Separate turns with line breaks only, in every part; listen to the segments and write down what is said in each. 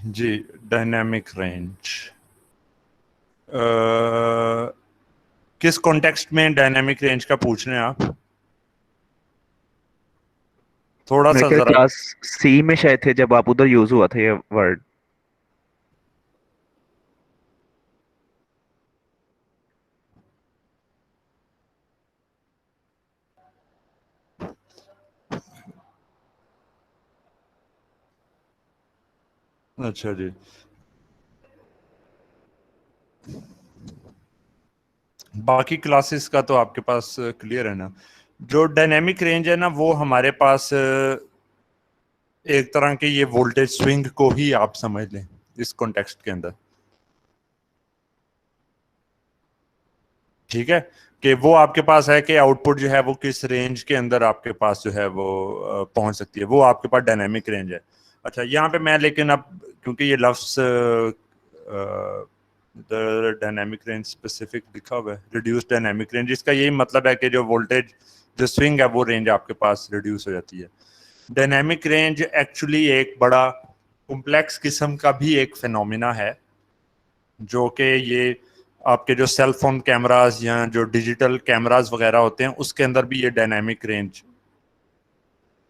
जी, dynamic range किस context में dynamic range का पूछ रहे हैं आप? थोड़ा
मेरे
सा
ख्याल
जरा।
क्लास सी में शायद थे जब आप उधर यूज हुआ था ये वर्ड।
अच्छा जी, बाकी क्लासेस का तो आपके पास क्लियर है ना। जो डायनेमिक रेंज है ना, वो हमारे पास एक तरह के ये वोल्टेज स्विंग को ही आप समझ लें इस कॉन्टेक्स्ट के अंदर। ठीक है, कि वो आपके पास है कि आउटपुट जो है वो किस रेंज के अंदर आपके पास जो है वो पहुंच सकती है, वो आपके पास डायनेमिक रेंज है। अच्छा, यहाँ पे मैं लेकिन अब क्योंकि ये लफ्स डायनेमिक रेंज स्पेसिफिक लिखा हुआ है, रिड्यूस डायनेमिक रेंज, इसका यही मतलब है कि जो वोल्टेज जो स्विंग है वो रेंज आपके पास रिड्यूस हो जाती है। डायनेमिक रेंज एक्चुअली एक बड़ा कॉम्प्लेक्स किस्म का भी एक फिनोमिना है, जो कि ये आपके जो सेल फोन कैमरास या जो डिजिटल कैमरास वगैरह होते हैं उसके अंदर भी ये डायनामिक रेंज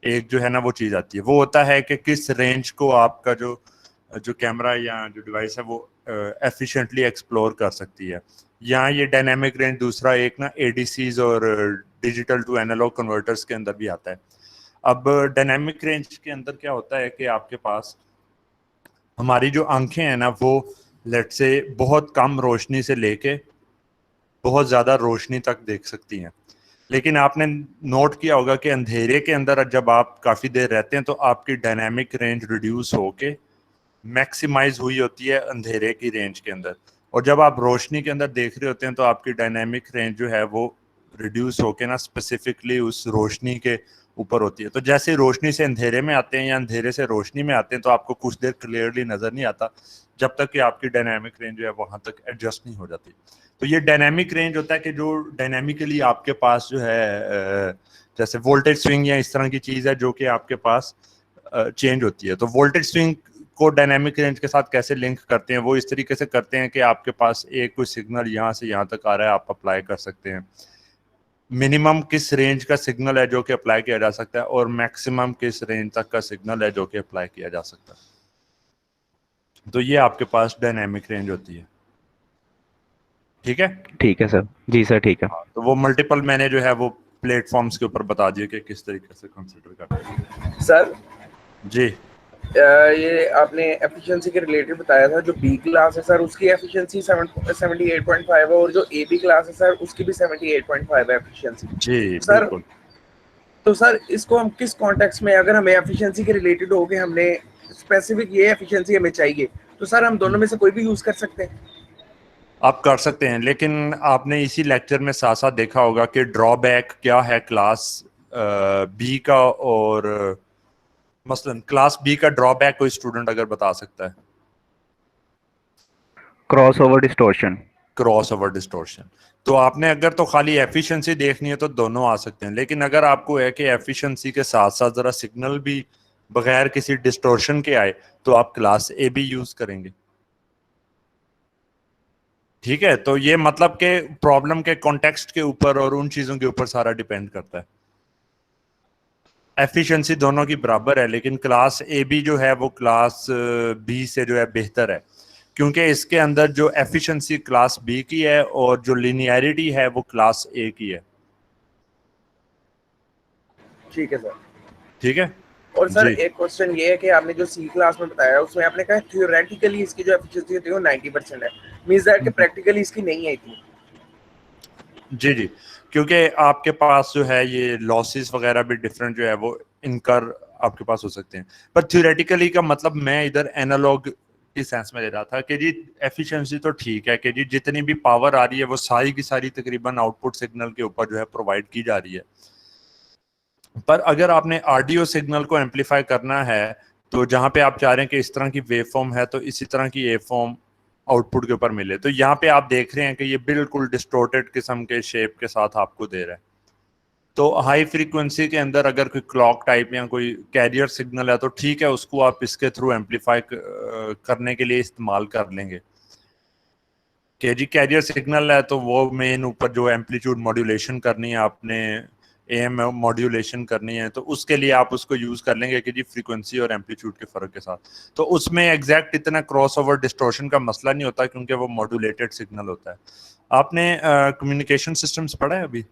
एक जो है ना वो चीज आती है। वो होता है कि किस रेंज को आपका जो जो कैमरा या जो डिवाइस है वो एफिशिएंटली एक्सप्लोर कर सकती है। यहाँ ये डायनामिक रेंज दूसरा एक ना एडीसीज और डिजिटल टू एनालॉग कन्वर्टर्स के अंदर भी आता है। अब डायनामिक रेंज के अंदर क्या होता है कि आपके पास हमारी जो आंखें हैं ना वो लेट से बहुत कम रोशनी से लेके बहुत ज्यादा रोशनी तक देख सकती हैं। लेकिन आपने नोट किया होगा कि अंधेरे के अंदर जब आप काफी देर रहते हैं तो आपकी डायनामिक रेंज रिड्यूस होके मैक्सिमाइज हुई होती है अंधेरे की रेंज के अंदर, और जब आप रोशनी के अंदर देख रहे होते हैं तो आपकी डायनामिक रेंज जो है वो रिड्यूस होके ना स्पेसिफिकली उस रोशनी के ऊपर होती है। तो जैसे रोशनी से अंधेरे में आते हैं या अंधेरे से रोशनी में आते हैं तो आपको कुछ देर क्लियरली नजर नहीं आता जब तक कि आपकी डायनामिक रेंज जो है वहां तक एडजस्ट नहीं हो जाती। तो ये डायनामिक रेंज होता है कि जो डायनामिकली आपके पास जो है जैसे वोल्टेज स्विंग या इस तरह की चीज है जो कि आपके पास चेंज होती है। तो वोल्टेज स्विंग को डायनामिक रेंज के साथ कैसे लिंक करते हैं, वो इस तरीके से करते हैं कि आपके पास एक कोई सिग्नल यहाँ से यहाँ तक आ रहा है, आप अप्लाई कर सकते हैं। मिनिमम किस रेंज का सिग्नल है जो कि अप्लाई किया जा सकता है और मैक्सिमम किस रेंज तक का सिग्नल है जो कि अप्लाई किया जा सकता है। तो ये आपके पास डायनेमिक रेंज होती है। ठीक है।
ठीक है सर। जी सर, ठीक है।
हाँ, तो वो मल्टीपल मैंने जो है वो प्लेटफॉर्म्स के ऊपर बता दिए कि किस तरीके से कंसिडर करते हैं।
सर
जी
ये आपने एफिशिएंसी के रिलेटेड बताया था। जो बी क्लास है सर उसकी एफिशिएंसी 78.5 है, और जो ए बी क्लास है सर उसकी भी 78.5 है एफिशिएंसी।
जी
सर
बिल्कुल।
तो सर इसको हम किस कॉन्टेक्स्ट में, अगर हमें एफिशिएंसी के रिलेटेड हो के हमने स्पेसिफिक ये एफिशिएंसी हमें चाहिए, तो सर हम दोनों में से कोई भी यूज कर सकते हैं?
आप कर सकते हैं, लेकिन आपने इसी लेक्चर में साथ साथ देखा होगा कि ड्रॉबैक क्या है क्लास बी का, और मसलन क्लास बी का ड्रॉबैक कोई स्टूडेंट अगर बता सकता है?
Cross over distortion.
Cross over distortion. तो आपने अगर तो खाली एफिशिएंसी देखनी है तो दोनों आ सकते हैं, लेकिन अगर आपको है कि एफिशिएंसी के साथ साथ जरा सिग्नल भी बगैर किसी डिस्टोर्शन के आए तो आप क्लास ए भी यूज करेंगे। ठीक है, तो ये मतलब के प्रॉब्लम के कॉन्टेक्स्ट के ऊपर और उन चीजों के ऊपर सारा डिपेंड करता है। एफिशिएंसी दोनों की बराबर है, लेकिन क्लास ए बी जो है वो क्लास बी से जो है बेहतर है, क्योंकि इसके अंदर जो एफिशिएंसी क्लास बी की है और जो लिनियरिटी है वो क्लास ए की है।
ठीक है सर।
ठीक है
और सर
जी।
एक क्वेश्चन ये है कि आपने जो सी क्लास में बताया उसमें आपने कहा थ्योरेटिकली इसकी जो एफिशिएंसी होती है वो 90% है, मींस दैट कि प्रैक्टिकली इसकी नहीं है इतनी।
जी जी, क्योंकि आपके पास जो है ये लॉसेस वगैरह भी डिफरेंट जो है वो इनकर आपके पास हो सकते हैं। पर थ्योरेटिकली का मतलब मैं इधर एनालॉग की सेंस में ले रहा था कि जी एफिशिएंसी तो ठीक है कि जी जितनी भी पावर आ रही है वो सारी की सारी तकरीबन आउटपुट सिग्नल के ऊपर जो है प्रोवाइड की जा रही है। पर अगर आपने ऑडियो सिग्नल को एम्पलीफाई करना है तो जहां पे आप चाह रहे हैं कि इस तरह की वेव फॉर्म है तो इसी तरह की वेव फॉर्म आउटपुट के ऊपर मिले, तो यहाँ पे आप देख रहे हैं कि ये बिल्कुल डिस्टोर्टेड किस्म के शेप के साथ आपको दे रहा है। तो हाई फ्रीक्वेंसी के अंदर अगर कोई क्लॉक टाइप या कोई कैरियर सिग्नल है तो ठीक है, उसको आप इसके थ्रू एम्पलीफाई करने के लिए इस्तेमाल कर लेंगे। के जी कैरियर सिग्नल है तो वो मेन ऊपर जो एम्पलीट्यूड मॉड्यूलेशन करनी है आपने, एएम मॉड्यूलेशन करनी है, तो उसके लिए आप उसको यूज कर लेंगे कि जी फ्रीक्वेंसी और एम्पलीट्यूड के फर्क के साथ। तो उसमें एग्जैक्ट इतना क्रॉस ओवर डिस्टॉर्शन का मसला नहीं होता क्योंकि वो मॉड्यूलेटेड सिग्नल होता है। आपने कम्युनिकेशन सिस्टम्स पढ़ा है अभी?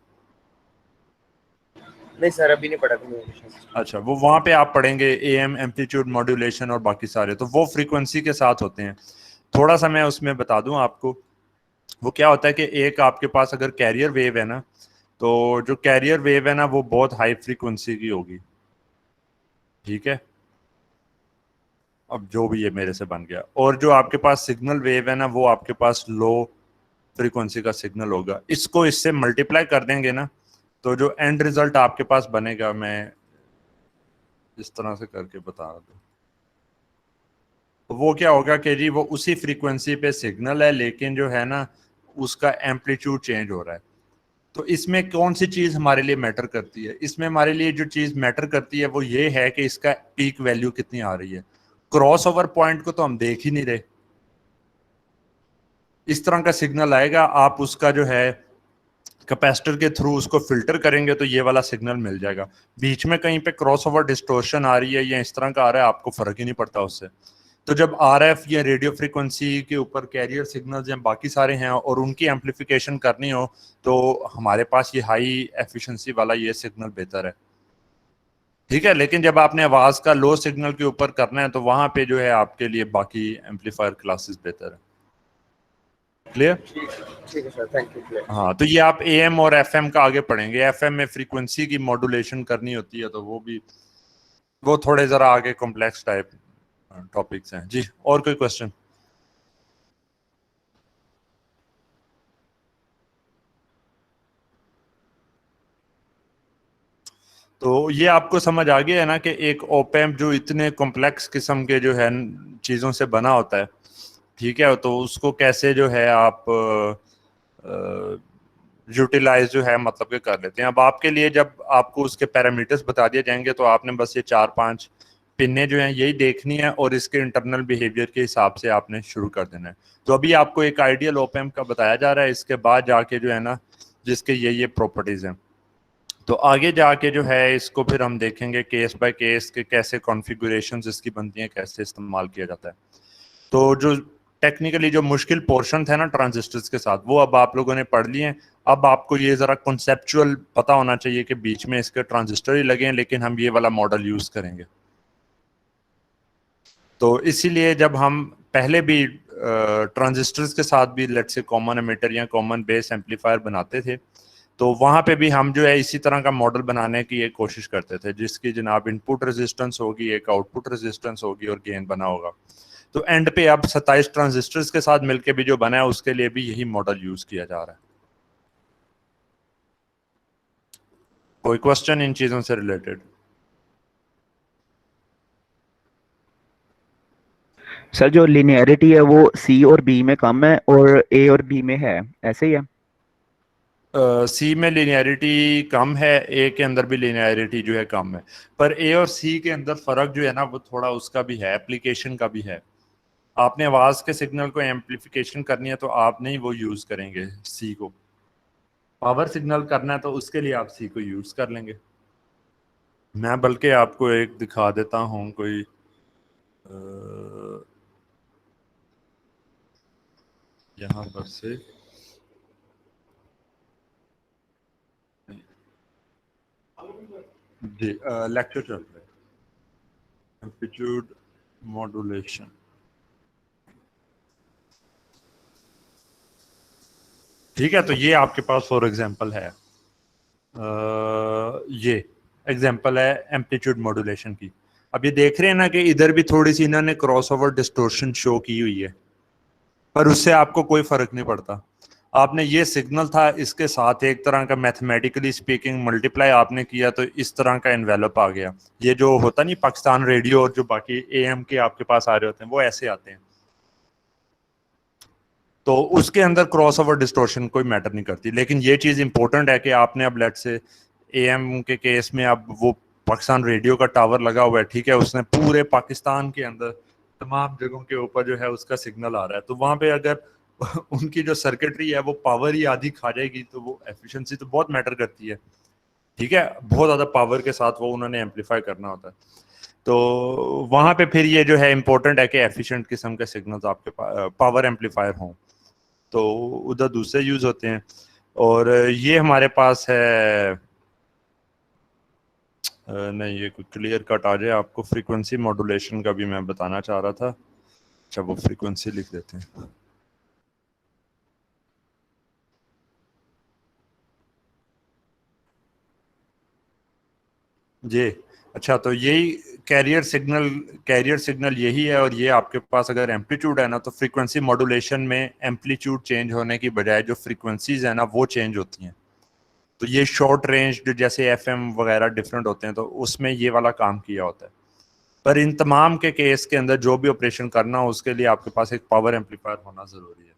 नहीं सर, अभी नहीं पढ़ा कम्युनिकेशन।
अच्छा, वो वहां पे आप पढ़ेंगे एएम एम्पलीट्यूड मॉड्यूलेशन और बाकी सारे, तो वो फ्रीक्वेंसी के साथ होते हैं। थोड़ा सा मैं उसमें बता दूं आपको, वो क्या होता है कि एक आपके पास अगर कैरियर वेव है ना, तो जो कैरियर वेव है ना वो बहुत हाई फ्रीक्वेंसी की होगी, ठीक है, अब जो भी ये मेरे से बन गया, और जो आपके पास सिग्नल वेव है ना वो आपके पास लो फ्रीक्वेंसी का सिग्नल होगा। इसको इससे मल्टीप्लाई कर देंगे ना, तो जो एंड रिजल्ट आपके पास बनेगा, मैं इस तरह से करके बता दूं, तो वो क्या होगा कि जी वो उसी फ्रीक्वेंसी पे सिग्नल है लेकिन जो है ना उसका एम्पलीट्यूड चेंज हो रहा है। तो इसमें कौन सी चीज हमारे लिए मैटर करती है? इसमें हमारे लिए जो चीज मैटर करती है वो ये है कि इसका पीक वैल्यू कितनी आ रही है। क्रॉस ओवर पॉइंट को तो हम देख ही नहीं रहे। इस तरह का सिग्नल आएगा, आप उसका जो है कैपेसिटर के थ्रू उसको फिल्टर करेंगे तो ये वाला सिग्नल मिल जाएगा। बीच में कहीं पे क्रॉस ओवर डिस्टोर्शन आ रही है या इस तरह का आ रहा है, आपको फर्क ही नहीं पड़ता उससे। तो जब आरएफ या रेडियो फ्रीक्वेंसी के ऊपर कैरियर सिग्नल्स या बाकी सारे हैं और उनकी एम्पलीफिकेशन करनी हो तो हमारे पास ये हाई एफिशिएंसी वाला ये सिग्नल बेहतर है, ठीक है। लेकिन जब आपने आवाज का लो सिग्नल के ऊपर करना है तो वहां पे जो है आपके लिए बाकी एम्पलीफायर क्लासेस बेहतर है। क्लियर?
ठीक है सर, थैंक यू।
हाँ, तो ये आप एएम और एफएम का आगे पढ़ेंगे। एफएम में फ्रीक्वेंसी की मॉड्यूलेशन करनी होती है तो वो थोड़े जरा आगे कॉम्प्लेक्स टाइप टॉपिक्स हैं जी। और कोई क्वेश्चन? तो ये आपको समझ आ गया है ना कि एक ओपैम्प जो इतने कॉम्प्लेक्स किस्म के जो है चीज़ों से बना होता है, ठीक है, तो उसको कैसे जो है आप यूटिलाइज जो है मतलब के कर लेते हैं। अब आपके लिए जब आपको उसके पैरामीटर्स बता दिए जाएंगे तो आपने बस ये 4-5 पिन्ने जो हैं यही देखनी है और इसके इंटरनल बिहेवियर के हिसाब से आपने शुरू कर देना है। तो अभी आपको एक आइडियल ओपैम्प का बताया जा रहा है, इसके बाद जाके जो है ना जिसके ये प्रॉपर्टीज हैं, तो आगे जाके जो है इसको फिर हम देखेंगे केस बाय केस के कैसे कॉन्फ़िगरेशन इसकी बनती हैं, कैसे इस्तेमाल किया जाता है। तो जो टेक्निकली जो मुश्किल पोर्शन थे ना ट्रांजिस्टर्स के साथ, वो अब आप लोगों ने पढ़ लिए हैं। अब आपको ये जरा कॉन्सेप्चुअल पता होना चाहिए कि बीच में इसके ट्रांजिस्टर ही लगे हैं लेकिन हम ये वाला मॉडल यूज करेंगे। तो इसीलिए जब हम पहले भी ट्रांजिस्टर्स के साथ भी लेट्स से कॉमन एमिटर या कॉमन बेस एम्पलीफायर बनाते थे तो वहां पे भी हम जो है इसी तरह का मॉडल बनाने की एक कोशिश करते थे जिसकी जनाब इनपुट रेजिस्टेंस होगी, एक आउटपुट रेजिस्टेंस होगी और गेन बना होगा। तो एंड पे अब 27 ट्रांजिस्टर्स के साथ मिलके भी जो बना है उसके लिए भी यही मॉडल यूज किया जा रहा है। कोई क्वेश्चन इन चीजों से रिलेटेड?
सर जो लिनियरिटी है वो सी और बी में कम है और ए और बी में है, ऐसे ही है?
सी में लिनियरिटी कम है, ए के अंदर भी लिनियरिटी जो है कम है, पर ए और सी के अंदर फर्क जो है ना वो थोड़ा उसका भी है, एप्लीकेशन का भी है। आपने आवाज के सिग्नल को एम्पलीफिकेशन करनी है तो आप नहीं वो यूज करेंगे सी को। पावर सिग्नल करना है तो उसके लिए आप सी को यूज कर लेंगे। मैं बल्कि आपको एक दिखा देता हूँ कोई यहाँ पर से जी लेक्चर चल रहा है एम्पलीट्यूड मॉड्यूलेशन। ठीक है, तो ये आपके पास फॉर एग्जांपल है, ये एग्जांपल है एम्पलीट्यूड मॉड्यूलेशन की। अब ये देख रहे हैं ना कि इधर भी थोड़ी सी इन्होंने क्रॉसओवर डिस्टॉर्शन शो की हुई है, पर उससे आपको कोई फर्क नहीं पड़ता। आपने ये सिग्नल था, इसके साथ एक तरह का मैथमेटिकली स्पीकिंग मल्टीप्लाई आपने किया तो इस तरह का एनवेलप आ गया। ये जो होता नहीं पाकिस्तान रेडियो और जो बाकी एएम के आपके पास आ रहे होते हैं वो ऐसे आते हैं, तो उसके अंदर क्रॉस ओवर डिस्टॉर्शन कोई मैटर नहीं करती। लेकिन ये चीज़ इंपॉर्टेंट है कि आपने अब लेट से AM के केस में अब वो पाकिस्तान रेडियो का टावर लगा हुआ है, ठीक है, उसने पूरे पाकिस्तान के अंदर तमाम जगहों के ऊपर जो है उसका सिग्नल आ रहा है, तो वहां पे अगर उनकी जो सर्किटरी है वो पावर ही आधी खा जाएगी तो वो एफिशिएंसी तो बहुत मैटर करती है, ठीक है, बहुत ज़्यादा पावर के साथ वो उन्होंने एम्पलीफाई करना होता है। तो वहां पे फिर ये जो है इम्पोर्टेंट है कि एफिशिएंट किस्म के सिग्नल्स आपके पावर एम्पलीफायर हों, तो उधर दूसरे यूज होते हैं। और ये हमारे पास है नहीं, ये कोई क्लियर कट आ जाए आपको, फ्रीक्वेंसी मॉड्यूलेशन का भी मैं बताना चाह रहा था। अच्छा, वो फ्रीक्वेंसी लिख देते हैं जी। अच्छा, तो यही कैरियर सिग्नल यही है, और ये आपके पास अगर एम्पलीट्यूड है ना, तो फ्रीक्वेंसी मॉड्यूलेशन में एम्पलीट्यूड चेंज होने की बजाय जो फ्रीक्वेंसीज है ना वो चेंज होती हैं। तो ये शॉर्ट रेंज जैसे FM वगैरह डिफरेंट होते हैं, तो उसमें ये वाला काम किया होता है। पर इन तमाम के केस के अंदर जो भी ऑपरेशन करना हो उसके लिए आपके पास एक पावर एम्पलीफायर होना जरूरी है।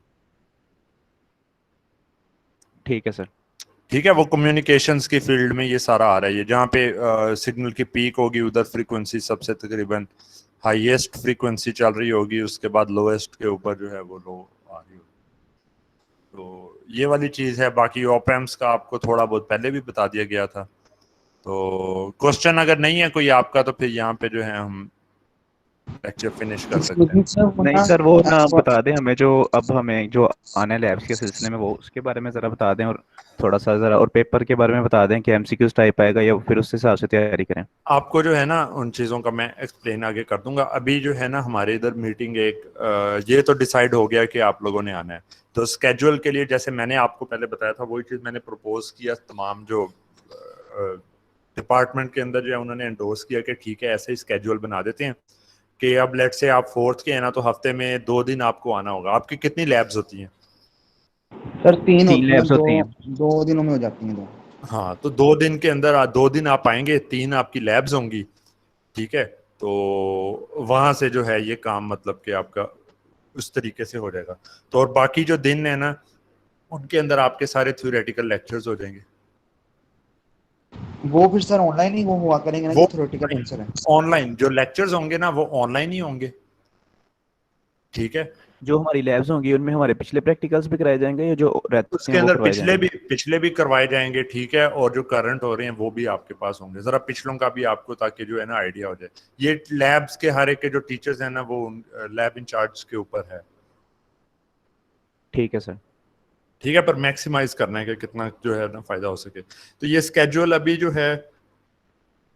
ठीक है सर।
ठीक है, वो कम्युनिकेशंस की फील्ड में ये सारा आ रहा है। ये जहाँ पे सिग्नल की पीक होगी उधर फ्रीक्वेंसी सबसे तकरीबन हाईएस्ट फ्रीक्वेंसी चल रही होगी, उसके बाद लोएस्ट के ऊपर जो है वो लो आ रही होगी। तो ये वाली चीज़ है। बाकी ऑप-एम्प्स का आपको थोड़ा बहुत पहले भी बता दिया गया था। तो क्वेश्चन अगर नहीं है कोई आपका तो फिर यहाँ पे जो है हम लेक्चर फिनिश कर सकते हैं।
नहीं सर, वो ना बता दें हमें, जो अब हमें जो आने लैब्स के सिलसिले में वो उसके बारे में ज़रा बता दें, और थोड़ा सा ज़रा और पेपर के बारे में बता दें कि MCQs टाइप आएगा या फिर उस हिसाब से तैयारी करें।
आपको जो है ना उन चीज़ों का मैं एक्सप्लेन आगे कर दूंगा। अभी जो है ना हमारे इधर मीटिंग ये तो डिसाइड हो गया कि आप लोगों ने आना है, तो स्केड्यूल के लिए जैसे मैंने आपको पहले बताया था वही चीज़ मैंने प्रपोज किया, तमाम जो डिपार्टमेंट के अंदर जो है उन्होंने एंडोर्स किया कि ठीक है ऐसे ही स्केड्यूल बना देते हैं कि अब लेट से आप 4th के हैं ना, तो हफ्ते में 2 दिन आपको आना होगा। आपकी कितनी लैब्स होती हैं?
सर 3 होती हैं,
लैब्स होती हैं।
दो दिनों में हो जाती हैं दो।
हाँ, तो 2 दिन के अंदर 2 दिन आप आएंगे, 3 आपकी लैब्स होंगी, ठीक है। तो वहां से जो है ये काम मतलब कि आपका उस तरीके से हो जाएगा। तो और बाकी जो दिन है ना उनके अंदर आपके सारे थ्योरेटिकल लेक्चर्स हो जाएंगे।
वो फिर सर ऑनलाइन ही वो हुआ करेंगे ना,
वो
जो थ्योरेटिकल लेक्चर है।
ऑनलाइन जो लेक्चर्स होंगे ना वो ऑनलाइन ही होंगे, ठीक है।
जो हमारी लैब्स होंगी उनमें हमारे पिछले प्रैक्टिकल्स भी कराए जाएंगे या जो रहते
उसके
हैं वो
अंदर
करवाए जाएंगे?
पिछले भी करवाए जाएंगे, ठीक है, और जो करंट हो रहे हैं वो भी आपके पास होंगे। जरा पिछलों का भी आपको, ताकि जो है ना आइडिया हो जाए। ये लैब्स के हर एक के जो टीचर्स हैं ना वो लैब इंचार्ज के ऊपर है,
ठीक है सर।
ठीक है। पर मैक्सिमाइज करना है कि कितना जो है ना फायदा हो सके। तो ये स्केड्यूल अभी जो है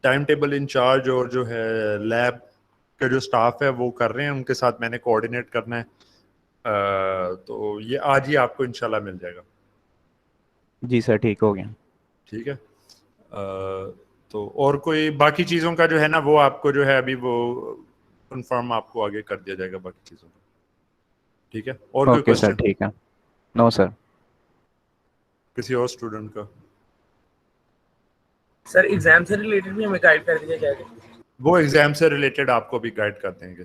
टाइम टेबल इंचार्ज और जो है लैब का जो स्टाफ है वो कर रहे हैं, उनके साथ मैंने कोऑर्डिनेट करना है। तो ये आज ही आपको इंशाल्लाह मिल जाएगा,
जी सर, ठीक हो गया।
ठीक है। तो और कोई बाकी चीज़ों का जो है ना वो आपको जो है अभी वो कंफर्म आपको आगे कर दिया जाएगा बाकी चीज़ों का, ठीक है। और कोई
ओके सर,
क्वेश्चन
ठीक है। No sir.
किसी और स्टूडेंट का?
सर एग्जाम से रिलेटेड भी हमें गाइड कर दिया जाएगा?
वो एग्जाम से रिलेटेड आपको भी गाइड कर देंगे,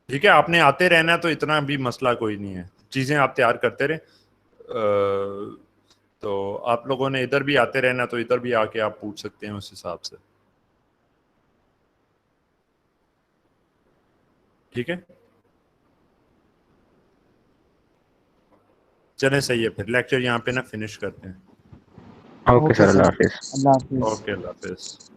ठीक है। आपने आते रहना है, तो इतना भी मसला कोई नहीं है, चीज़ें आप तैयार करते रहे। तो आप लोगों ने इधर भी आते रहना, तो इधर भी आके आप पूछ सकते हैं उस हिसाब से, ठीक है। चलें, सही है, फिर लेक्चर यहाँ पे ना फिनिश करते हैं।
ओके सर, अल्लाह हाफिज़।
अल्लाह हाफिज़।
ओके, अल्लाह हाफिज़।